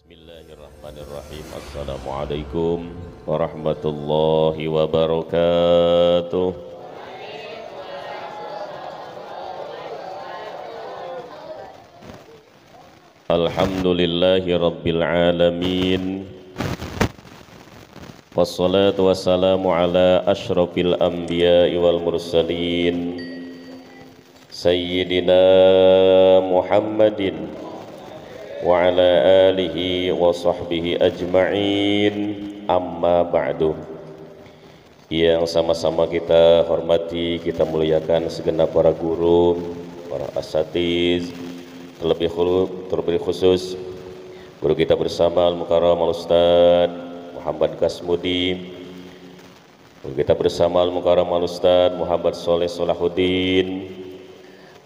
Bismillahirrahmanirrahim. Assalamualaikum warahmatullahi wabarakatuh. Alhamdulillahi rabbil alamin. Wassalatu wassalamu ala ashrafil anbiya'i wal mursalin Sayyidina Muhammadin wa ala alihi wa sahbihi ajma'in, amma ba'du. Yang sama-sama kita hormati, kita muliakan segenap para guru, para asatiz, terlebih khusus guru kita bersama Al-Mukarram Al-Ustaz Muhammad Kasmudi, guru kita bersama Al-Mukarram Al-Ustaz Muhammad Soleh Solahuddin,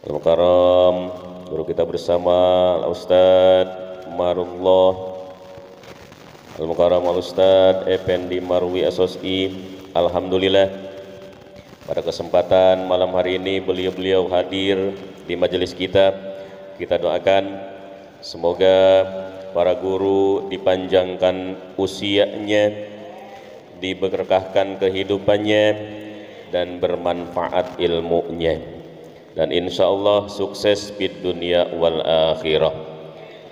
Al-Mukarram guru kita bersama Al-Ustaz Marullah, Al-Mukarram Al-Ustaz Effendi Marwi SOSI. Alhamdulillah, pada kesempatan malam hari ini beliau-beliau hadir di majelis kita. Kita doakan semoga para guru dipanjangkan usianya, diberkahkan kehidupannya, dan bermanfaat ilmunya. Dan insya Allah sukses di dunia wal akhirah.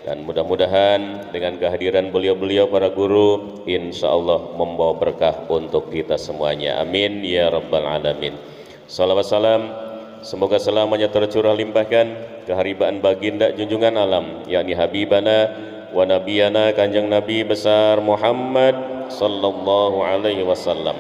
Dan mudah-mudahan dengan kehadiran beliau-beliau para guru, insya Allah membawa berkah untuk kita semuanya. Amin ya rabbal alamin. Salawat salam semoga selamanya tercurah limpahkan keharibaan baginda junjungan alam, yakni Habibana wa Nabiyana Kanjeng Nabi besar Muhammad sallallahu alaihi wasallam,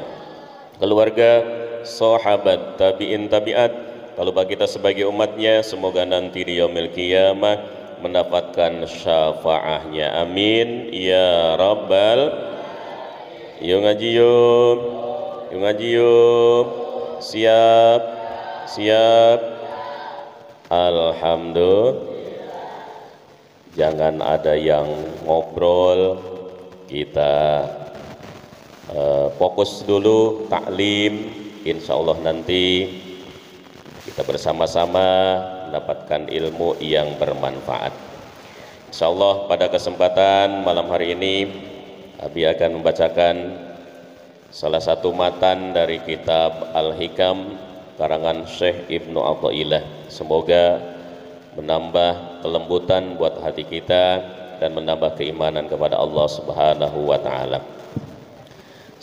keluarga, sahabat, tabi'in, tabi'at. Kalau bagi kita sebagai umatnya, semoga nanti di yaumil qiyamah mendapatkan syafaahnya. Amin ya rabbal. Yuk ngaji yuk, yuk ngaji yuk. Siap, siap. Alhamdulillah. Jangan ada yang ngobrol, kita fokus dulu taklim. Insya Allah nanti kita bersama-sama mendapatkan ilmu yang bermanfaat. Insya Allah pada kesempatan malam hari ini Abi akan membacakan salah satu matan dari kitab Al-Hikam karangan Syekh Ibnu Athaillah. Semoga menambah kelembutan buat hati kita dan menambah keimanan kepada Allah Subhanahu wa taala.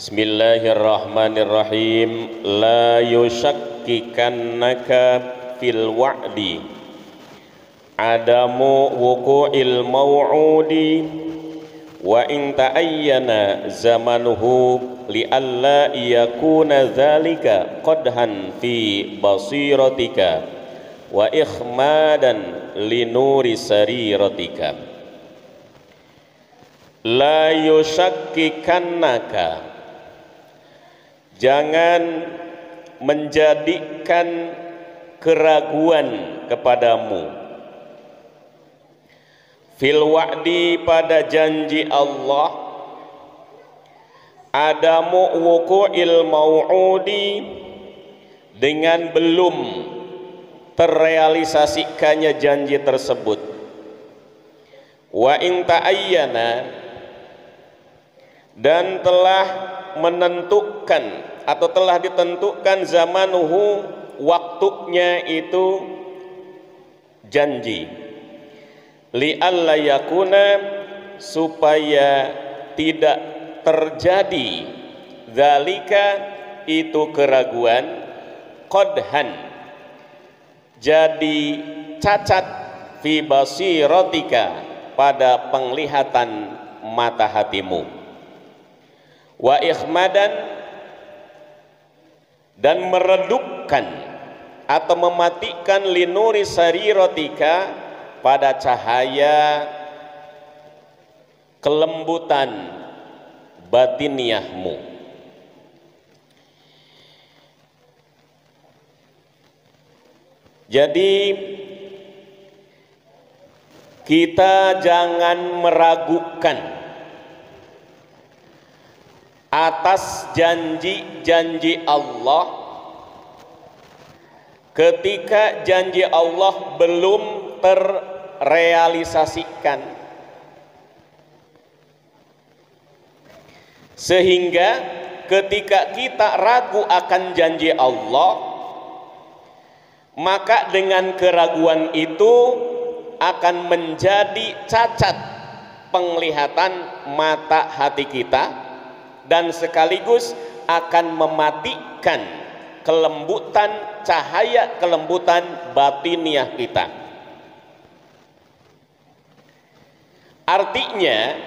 Bismillahirrahmanirrahim. La yushakkikannaka fil wa'di adamu wuqu'il maw'udi wa in ta'ayyana zamanuhu li'alla yakuna dhalika qadhan fi basiratika wa ikhmadan li nuri sariratika. La yushakkikannaka, jangan menjadikan keraguan kepadamu fil wa'di, pada janji Allah, adamu wuqu'il mau'udi, dengan belum terrealisasikannya janji tersebut, wa in ta'ayyana, dan telah menentukan atau telah ditentukan zamanuhu, waktunya itu janji, li'alla yakuna, supaya tidak terjadi, dzalika, itu keraguan, qadhan, jadi cacat, fi basiratika, pada penglihatan mata hatimu, wa ikhmadan, dan meredupkan atau mematikan, linuri sariratika, pada cahaya kelembutan batiniahmu. Jadi kita jangan meragukan atas janji-janji Allah ketika janji Allah belum terrealisasikan, Sehingga ketika kita ragu akan janji Allah, maka dengan keraguan itu akan menjadi cacat penglihatan mata hati kita, dan sekaligus akan mematikan kelembutan cahaya, kelembutan batiniah kita. Artinya,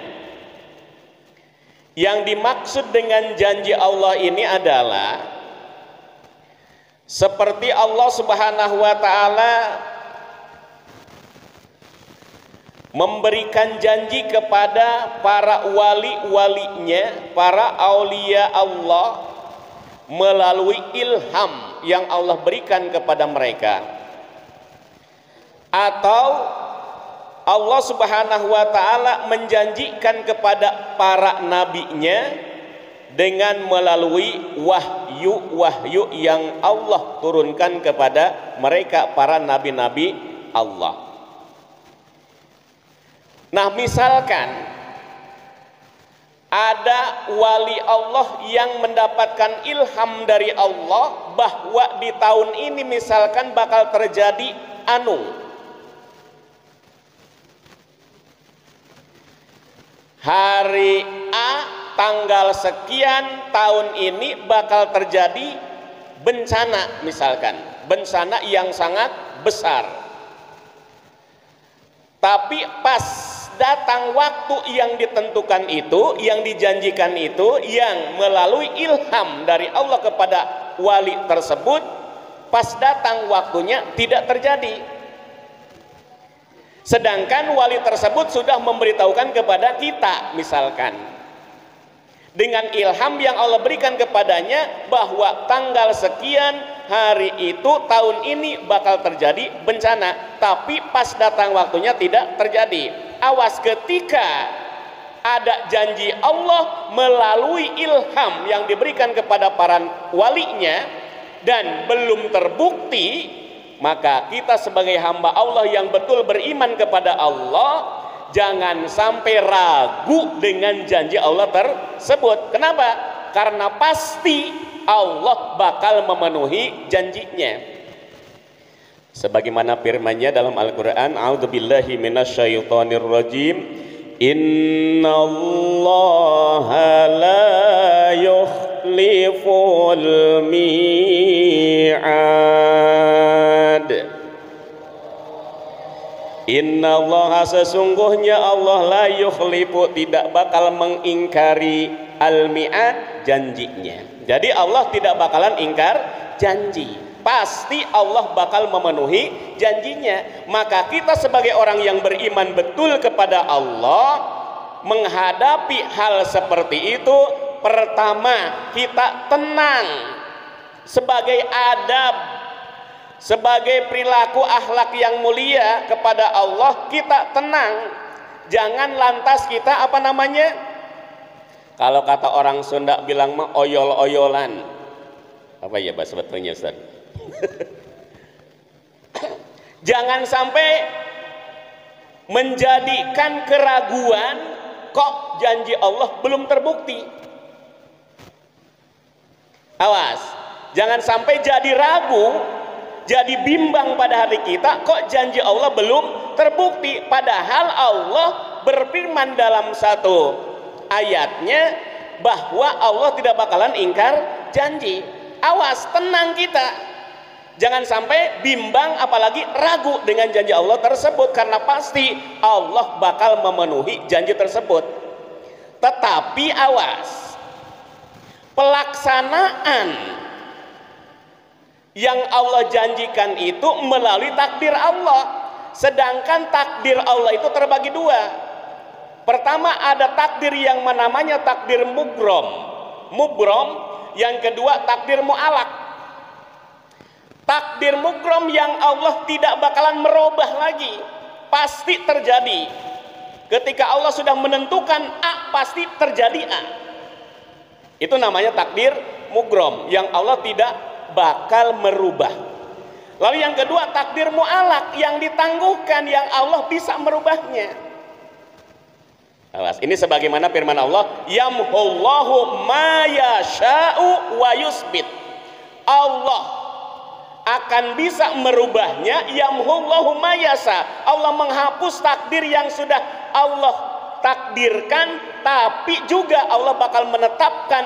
yang dimaksud dengan janji Allah ini adalah seperti Allah Subhanahu wa Ta'ala memberikan janji kepada para wali-walinya, para aulia Allah, melalui ilham yang Allah berikan kepada mereka, atau Allah Subhanahu wa Ta'ala menjanjikan kepada para nabinya dengan melalui wahyu-wahyu yang Allah turunkan kepada mereka, para nabi-nabi Allah. Nah, misalkan ada wali Allah yang mendapatkan ilham dari Allah bahwa di tahun ini misalkan bakal terjadi hari A tanggal sekian tahun ini bakal terjadi bencana, misalkan bencana yang sangat besar. Tapi pas datang waktu yang ditentukan itu, yang dijanjikan itu, yang melalui ilham dari Allah kepada wali tersebut, pas datang waktunya tidak terjadi. Sedangkan wali tersebut sudah memberitahukan kepada kita, misalkan dengan ilham yang Allah berikan kepadanya bahwa tanggal sekian hari itu tahun ini bakal terjadi bencana, tapi pas datang waktunya tidak terjadi. Awas, ketika ada janji Allah melalui ilham yang diberikan kepada para walinya dan belum terbukti, maka kita sebagai hamba Allah yang betul beriman kepada Allah, jangan sampai ragu dengan janji Allah tersebut. Kenapa? Karena pasti Allah bakal memenuhi janjinya. Sebagaimana firman-Nya dalam Al-Qur'an, a'udzubillahi minasyaitonir rajim, innallaha la yukhliful mi'ad. Innallaha, sesungguhnya Allah, la yukhlifu, tidak bakal mengingkari al-mi'ad, janjinya. Jadi Allah tidak bakalan ingkar janji, pasti Allah bakal memenuhi janjinya. Maka kita sebagai orang yang beriman betul kepada Allah, menghadapi hal seperti itu, pertama kita tenang sebagai adab, sebagai perilaku akhlak yang mulia kepada Allah. Kita tenang, jangan lantas kita kalau kata orang Sunda bilang mah oyol-oyolan. Apa ya bahasa sebetulnya, Ustaz? Jangan sampai menjadikan keraguan, kok janji Allah belum terbukti. Awas, jangan sampai jadi ragu, jadi bimbang pada hati kita, kok janji Allah belum terbukti. Padahal Allah berfirman dalam satu ayatnya bahwa Allah tidak bakalan ingkar janji. Awas, tenang kita, jangan sampai bimbang apalagi ragu dengan janji Allah tersebut, karena pasti Allah bakal memenuhi janji tersebut. Tetapi awas, pelaksanaan yang Allah janjikan itu melalui takdir Allah. Sedangkan takdir Allah itu terbagi dua. Pertama, ada takdir yang namanya takdir mubrom, yang kedua takdir mu'alak. Takdir mubrom yang Allah tidak bakalan merubah lagi, pasti terjadi. Ketika Allah sudah menentukan A, pasti terjadi A. Itu namanya takdir mubrom yang Allah tidak bakal merubah. Lalu yang kedua, takdir mu'alak, yang ditangguhkan, yang Allah bisa merubahnya. Awas, ini sebagaimana firman Allah, yamhullahu ma yasha'u wa yusbit. Allah akan bisa merubahnya, yamhullahu ma yasha. Allah menghapus takdir yang sudah Allah takdirkan, tapi juga Allah bakal menetapkan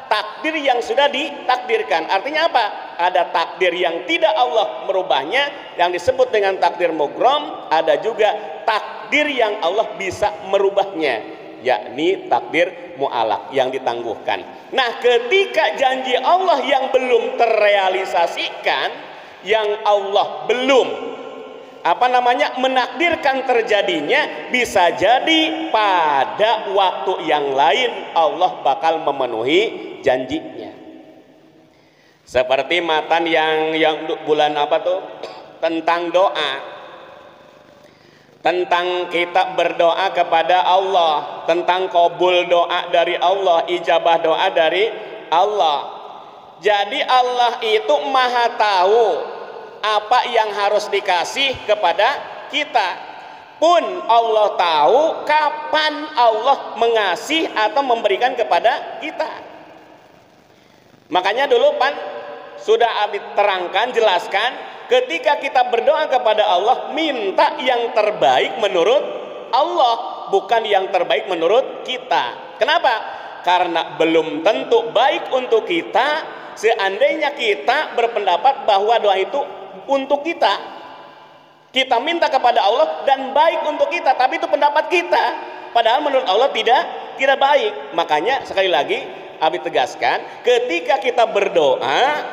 takdir yang sudah ditakdirkan. Artinya apa? Ada takdir yang tidak Allah merubahnya, yang disebut dengan takdir mugrom. Ada juga takdir yang Allah bisa merubahnya, yakni takdir mu'alaq, yang ditangguhkan. Nah, ketika janji Allah yang belum terrealisasikan, yang Allah belum menakdirkan terjadinya, bisa jadi pada waktu yang lain Allah bakal memenuhi janjinya. Seperti matan yang bulan apa tuh, tentang doa, tentang kita berdoa kepada Allah, tentang kabul doa dari Allah, ijabah doa dari Allah. Jadi Allah itu maha tahu apa yang harus dikasih kepada kita, pun Allah tahu kapan Allah mengasih atau memberikan kepada kita. Makanya dulu sudah terangkan, jelaskan, ketika kita berdoa kepada Allah, minta yang terbaik menurut Allah, bukan yang terbaik menurut kita. Kenapa? Karena belum tentu baik untuk kita. Seandainya kita berpendapat bahwa doa itu untuk kita, kita minta kepada Allah dan baik untuk kita, tapi itu pendapat kita, padahal menurut Allah tidak baik. Makanya sekali lagi Abi tegaskan, ketika kita berdoa,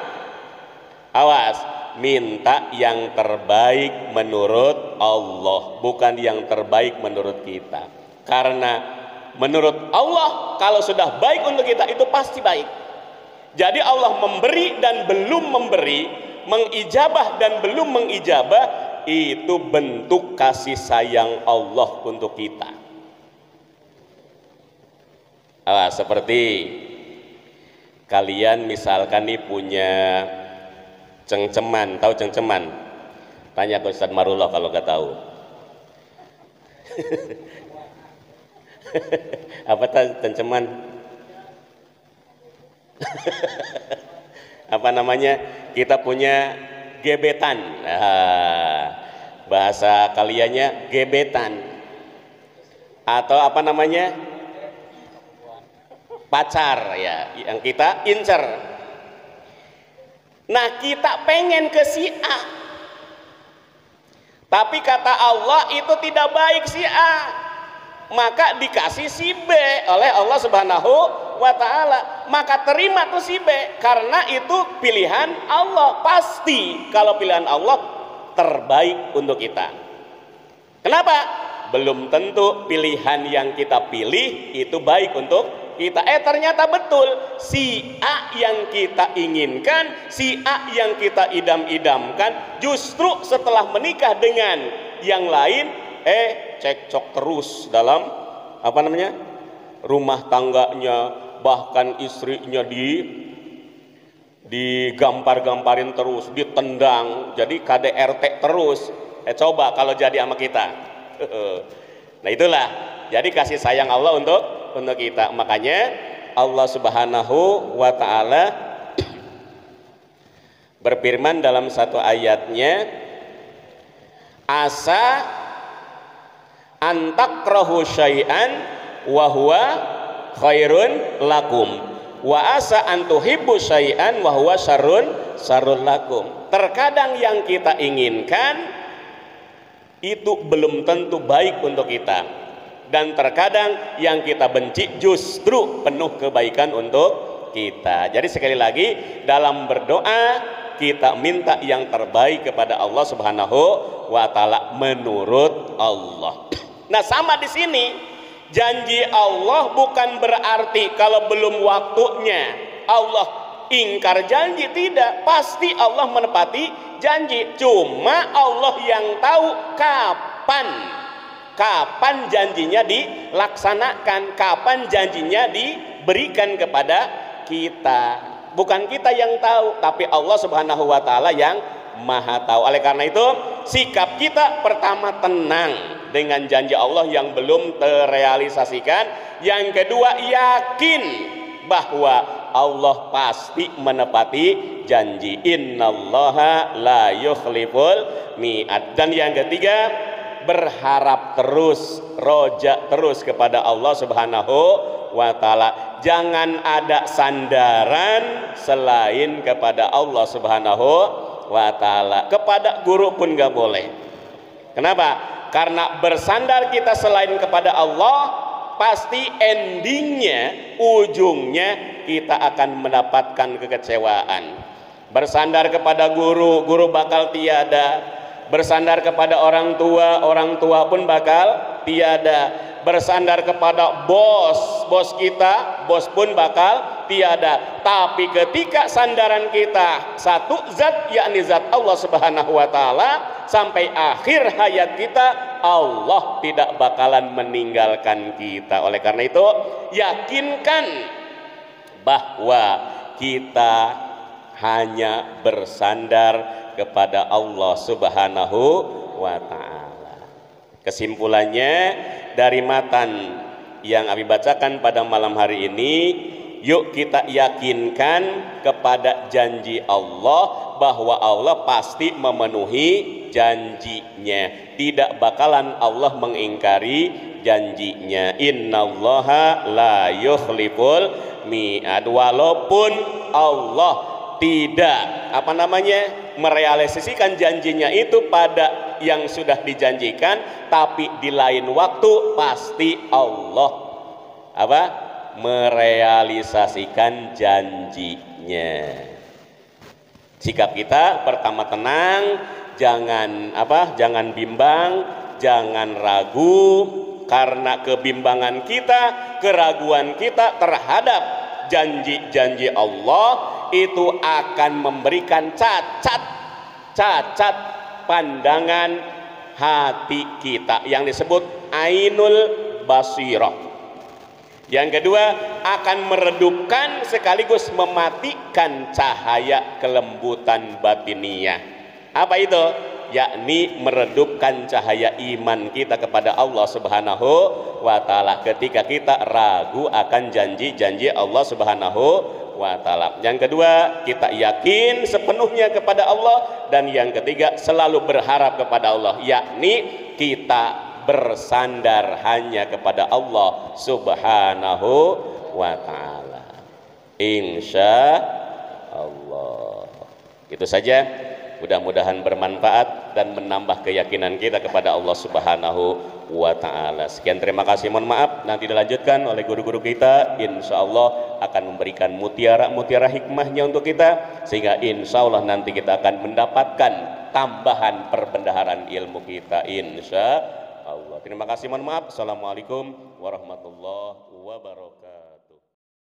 awas, minta yang terbaik menurut Allah, bukan yang terbaik menurut kita. Karena menurut Allah, kalau sudah baik untuk kita, itu pasti baik. Jadi Allah memberi dan belum memberi, mengijabah dan belum mengijabah, itu bentuk kasih sayang Allah untuk kita. Seperti kalian misalkan nih punya cengceman, tahu cengceman? Tanya ke Ustadz Marullah kalau nggak tahu. Apa cengceman? Apa namanya? Kita punya gebetan. Bahasa kaliannya gebetan. Atau apa namanya? Pacar ya, yang kita incer. Nah, kita pengen ke si A, tapi kata Allah itu tidak baik si A, maka dikasih si B oleh Allah Subhanahu wa Ta'ala. Maka terima tuh si B, karena itu pilihan Allah. Pasti kalau pilihan Allah terbaik untuk kita. Kenapa? Belum tentu pilihan yang kita pilih itu baik untuk kita. Ternyata betul, si A yang kita inginkan, si A yang kita idam-idamkan, justru setelah menikah dengan yang lain, cekcok terus dalam rumah tangganya, bahkan istrinya digampar-gamparin terus, ditendang, jadi KDRT terus. Coba kalau jadi sama kita. Nah, itulah jadi kasih sayang Allah untuk kita. Makanya Allah Subhanahu wa Ta'ala berfirman dalam satu ayatnya, asa antakrahu syai'an wa huwa khairun lakum wa asa antuhibbu syai'an wa huwa syarrun lakum. Terkadang yang kita inginkan itu belum tentu baik untuk kita, dan terkadang yang kita benci justru penuh kebaikan untuk kita. Jadi sekali lagi, dalam berdoa kita minta yang terbaik kepada Allah Subhanahu wa Ta'ala menurut Allah. Nah, sama di sini, janji Allah bukan berarti kalau belum waktunya Allah ingkar janji, tidak. Pasti Allah menepati janji, cuma Allah yang tahu kapan janjinya dilaksanakan, kapan janjinya diberikan kepada kita. Bukan kita yang tahu, tapi Allah Subhanahu wa Ta'ala yang Maha tahu. Oleh karena itu, sikap kita pertama tenang dengan janji Allah yang belum terrealisasikan. Yang kedua, yakin bahwa Allah pasti menepati janji. Innallaha la yukhliful mi'ad. Dan yang ketiga, berharap terus, roja terus kepada Allah Subhanahu wa ta'ala. Jangan ada sandaran selain kepada Allah Subhanahu wa ta'ala. Kepada guru pun gak boleh. Kenapa? Karena bersandar kita selain kepada Allah, pasti endingnya, ujungnya kita akan mendapatkan kekecewaan. Bersandar kepada guru, guru bakal tiada. Bersandar kepada orang tua pun bakal tiada. Bersandar kepada bos kita, bos pun bakal tiada. Tapi ketika sandaran kita satu zat, yakni zat Allah Subhanahu wa ta'ala, sampai akhir hayat kita, Allah tidak bakalan meninggalkan kita. Oleh karena itu, yakinkan bahwa kita hanya bersandar kepada Allah Subhanahu wa ta'ala. Kesimpulannya, dari matan yang Abi bacakan pada malam hari ini, yuk kita yakinkan kepada janji Allah bahwa Allah pasti memenuhi janjinya. Tidak bakalan Allah mengingkari janjinya. Innallaha la yukhliful mi'ad. Walaupun Allah tidak merealisasikan janjinya itu pada yang sudah dijanjikan, tapi di lain waktu pasti Allah merealisasikan janjinya. Sikap kita pertama tenang, jangan bimbang, jangan ragu, karena kebimbangan kita, keraguan kita terhadap janji-janji Allah itu akan memberikan cacat pandangan hati kita yang disebut ainul basirah. Yang kedua, akan meredupkan sekaligus mematikan cahaya kelembutan batiniah. Apa itu? Yakni meredupkan cahaya iman kita kepada Allah Subhanahu wa ta'ala ketika kita ragu akan janji-janji Allah Subhanahu wa ta'ala. Yang kedua, kita yakin sepenuhnya kepada Allah. Dan yang ketiga, selalu berharap kepada Allah, yakni kita bersandar hanya kepada Allah Subhanahu wa ta'ala. Insya Allah. Itu saja, mudah-mudahan bermanfaat dan menambah keyakinan kita kepada Allah Subhanahu wa ta'ala. Sekian, terima kasih, mohon maaf. Nanti dilanjutkan oleh guru-guru kita, insya Allah akan memberikan mutiara hikmahnya untuk kita, sehingga insya Allah nanti kita akan mendapatkan tambahan perbendaharaan ilmu kita, insya Allah. Terima kasih, mohon maaf. Assalamualaikum warahmatullahi wabarakatuh.